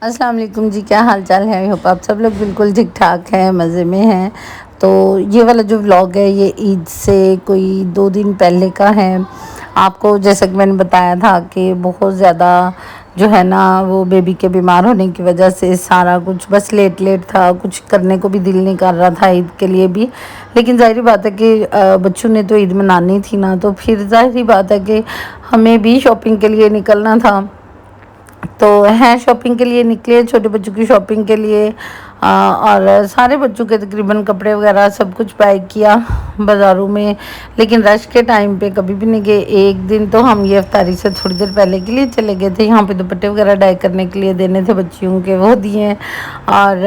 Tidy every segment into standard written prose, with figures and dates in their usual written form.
السلام علیکم جی، کیا حال چال ہے؟ ہوپ آپ سب لوگ بالکل ٹھیک ٹھاک ہیں، مزے میں ہیں۔ تو یہ والا جو ولاگ ہے یہ عید سے کوئی 2 دن پہلے کا ہے۔ آپ کو جیسا کہ میں نے بتایا تھا کہ بہت زیادہ جو ہے نا وہ بیبی کے بیمار ہونے کی وجہ سے سارا کچھ بس لیٹ تھا، کچھ کرنے کو بھی دل نہیں کر رہا تھا عید کے لیے بھی۔ لیکن ظاہری بات ہے کہ بچوں نے تو عید منانی تھی نا، تو پھر ظاہری بات ہے کہ ہمیں بھی شاپنگ کے لیے نکلنا تھا۔ تو شاپنگ کے لیے نکلے، چھوٹے بچوں کی شاپنگ کے لیے، اور سارے بچوں کے تقریباً کپڑے وغیرہ سب کچھ بائی کیا بازاروں میں۔ لیکن رش کے ٹائم پہ کبھی بھی نہیں گئے۔ ایک دن تو ہم یہ افطاری سے تھوڑی دیر پہلے کے لیے چلے گئے تھے، یہاں پہ دوپٹے وغیرہ ڈائی کرنے کے لیے دینے تھے بچیوں کے، وہ دیے۔ اور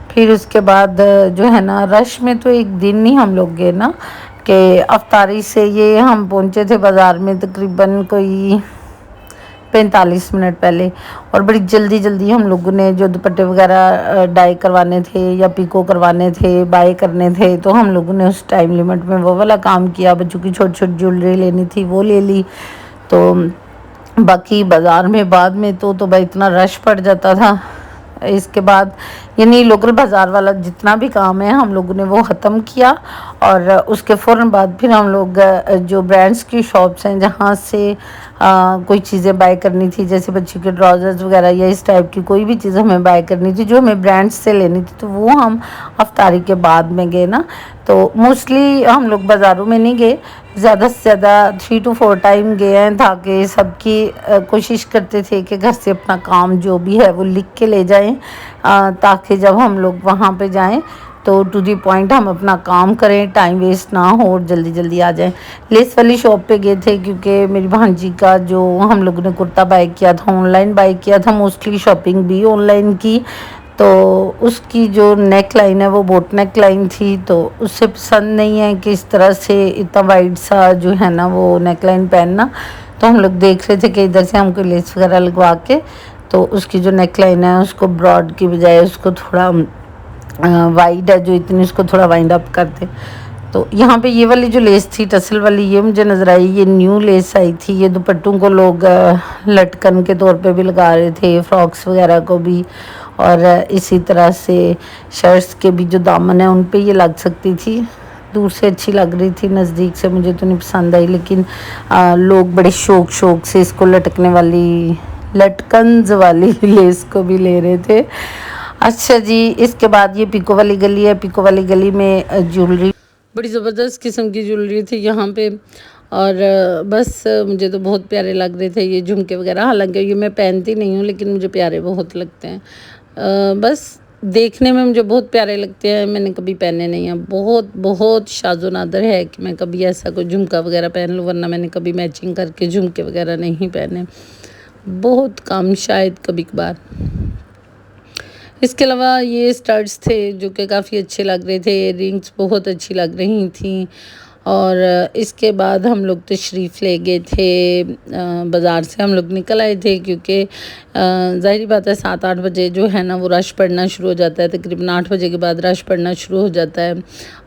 پھر اس کے بعد جو ہے نا رش میں تو ایک دن ہی ہم لوگ گئے نا، کہ افطاری سے یہ ہم پہنچے تھے بازار میں تقریباً کوئی 45 منٹ پہلے، اور بڑی جلدی ہم لوگوں نے جو دوپٹے وغیرہ ڈائی کروانے تھے یا پیکو کروانے تھے، بائی کرنے تھے، تو ہم لوگوں نے اس ٹائم لیمٹ میں وہ والا کام کیا۔ بچوں کی چھوٹی جویلری لینی تھی وہ لے لی۔ تو باقی بازار میں بعد میں تو بھائی اتنا رش پڑ جاتا تھا۔ اس کے بعد یعنی لوکل بازار والا جتنا بھی کام ہے ہم لوگوں نے وہ ختم کیا، اور اس کے فوراً بعد پھر ہم لوگ جو برانڈس کی شاپس ہیں جہاں سے کوئی چیزیں بائی کرنی تھی، جیسے بچی کے ٹراؤزرز وغیرہ یا اس ٹائپ کی کوئی بھی چیز ہمیں بائی کرنی تھی جو ہمیں برانڈس سے لینی تھی، تو وہ ہم افطاری کے بعد میں گئے نا۔ تو موسٹلی ہم لوگ بازاروں میں نہیں گئے، زیادہ سے زیادہ 3 to 4 ٹائم گئے ہیں، تاکہ سب کی کوشش کرتے تھے کہ گھر سے اپنا کام جو بھی ہے وہ لکھ کے لے جائیں، تاکہ جب ہم لوگ وہاں پہ جائیں تو ٹو دی پوائنٹ ہم اپنا کام کریں، ٹائم ویسٹ نہ ہو اور جلدی آ جائیں۔ لیس والی شاپ پہ گئے تھے کیونکہ میری بھانجی کا جو ہم لوگوں نے کرتا بائی کیا تھا، آن لائن بائی کیا تھا، موسٹلی شاپنگ بھی آن لائن کی، تو اس کی جو نیک لائن ہے وہ بوٹ نیک لائن تھی، تو اس سے پسند نہیں ہے کہ اس طرح سے اتنا وائڈ سا جو ہے نا وہ نیک لائن پہننا۔ تو ہم لوگ دیکھ رہے تھے کہ ادھر سے ہم کو لیس وغیرہ لگوا کے تو اس کی جو نیک لائن ہے اس کو براڈ کی بجائے اس کو تھوڑا وائڈ ہے جو اتنی، اس کو تھوڑا وائنڈ اپ کرتے۔ تو یہاں پہ یہ والی جو لیس تھی ٹسل والی، یہ مجھے نظر آئی، یہ نیو لیس آئی تھی۔ یہ دوپٹوں کو لوگ لٹکن کے طور پہ بھی لگا رہے تھے، فراکس وغیرہ کو بھی، اور اسی طرح سے شرٹس کے بھی جو دامن ہیں ان پہ یہ لگ سکتی تھی۔ دور سے اچھی لگ رہی تھی، نزدیک سے مجھے تو نہیں پسند آئی، لیکن لوگ بڑے شوق سے اس کو لٹکنے والی لٹکنز والی لیس کو بھی لے رہے تھے۔ اچھا جی، اس کے بعد یہ پیکو والی گلی ہے۔ پیکو والی گلی میں جیولری بڑی زبردست قسم کی جیولری تھی یہاں پہ، اور بس مجھے تو بہت پیارے لگ رہے تھے یہ جھمکے وغیرہ، حالانکہ یہ میں پہنتی نہیں ہوں لیکن مجھے پیارے بہت لگتے ہیں۔ بس دیکھنے میں مجھے بہت پیارے لگتے ہیں، میں نے کبھی پہنے نہیں ہیں۔ بہت شاذ و نادر ہے کہ میں کبھی ایسا کوئی جھمکا وغیرہ پہن لوں، ورنہ میں نے کبھی میچنگ کر کے جھمکے وغیرہ نہیں پہنے، بہت کم، شاید کبھی کبھار۔ اس کے علاوہ یہ اسٹڈس تھے جو کہ کافی اچھے لگ رہے تھے، رنگس بہت اچھی لگ رہی تھیں۔ اور اس کے بعد ہم لوگ تشریف لے گئے تھے بازار سے، ہم لوگ نکل آئے تھے کیونکہ ظاہری بات ہے 7-8 بجے جو ہے نا وہ رش پڑنا شروع ہو جاتا ہے، تقریباً 8 بجے کے بعد رش پڑنا شروع ہو جاتا ہے،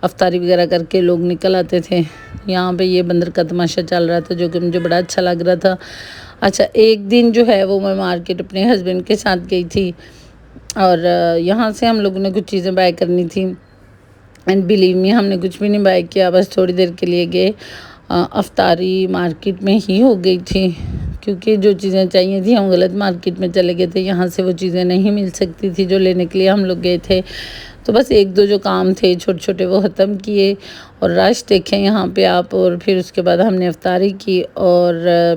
افطاری وغیرہ کر کے لوگ نکل آتے تھے۔ یہاں پہ یہ بندر کا تماشا چل رہا تھا جو کہ مجھے بڑا اچھا لگ رہا تھا۔ اچھا، ایک دن جو ہے وہ میں مارکیٹ اپنے ہسبینڈ کے ساتھ گئی تھی، اور یہاں سے ہم لوگوں نے کچھ چیزیں بائی کرنی تھیں، اینڈ بلیو می ہم نے کچھ بھی نہیں بائی کیا، بس تھوڑی دیر کے لیے گئے۔ افطاری مارکیٹ میں ہی ہو گئی تھی کیونکہ جو چیزیں چاہیے تھیں ہم غلط مارکیٹ میں چلے گئے تھے، یہاں سے وہ چیزیں نہیں مل سکتی تھی جو لینے کے لیے ہم لوگ گئے تھے۔ تو بس 1-2 جو کام تھے چھوٹے وہ ختم کیے، اور رش دیکھیں یہاں پہ آپ، اور پھر اس کے بعد ہم نے افطاری کی، اور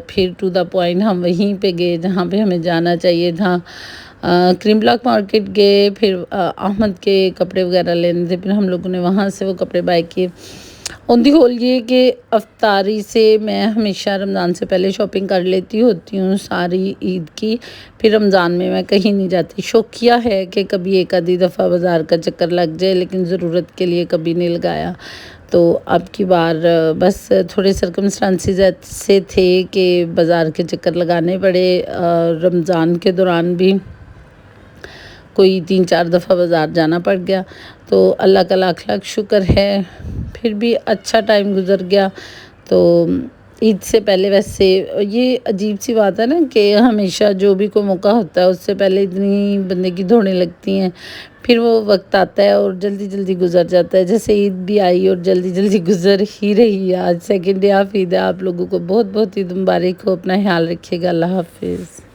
پھر ٹو دا پوائنٹ ہم وہیں پہ گئے جہاں پہ ہمیں جانا چاہیے تھا۔ کریم بلاک مارکیٹ گئے، پھر احمد کے کپڑے وغیرہ لینے تھے، پھر ہم لوگوں نے وہاں سے وہ کپڑے بائی کیے۔ آن دی ہول یہ کہ افطاری سے میں ہمیشہ رمضان سے پہلے شاپنگ کر لیتی ہوتی ہوں ساری عید کی، پھر رمضان میں کہیں نہیں جاتی۔ شوقیہ ہے کہ کبھی ایک آدھی دفعہ بازار کا چکر لگ جائے، لیکن ضرورت کے لیے کبھی نہیں لگایا۔ تو اب کی بار بس تھوڑے سرکمسٹانسز سے تھے کہ بازار کے چکر لگانے پڑے، رمضان کے دوران بھی کوئی 3-4 دفعہ بازار جانا پڑ گیا، تو اللہ کا لاکھ لاکھ شکر ہے، پھر بھی اچھا ٹائم گزر گیا۔ تو عید سے پہلے ویسے یہ عجیب سی بات ہے نا کہ ہمیشہ جو بھی کوئی موقع ہوتا ہے اس سے پہلے اتنی بندے کی دوڑیں لگتی ہیں، پھر وہ وقت آتا ہے اور جلدی جلدی گزر جاتا ہے، جیسے عید بھی آئی اور جلدی جلدی گزر ہی رہی ہے۔ آج سیکنڈ ڈے آف عید ہے، آپ لوگوں کو بہت بہت عید مبارک ہو، اپنا خیال رکھیے گا، اللہ حافظ۔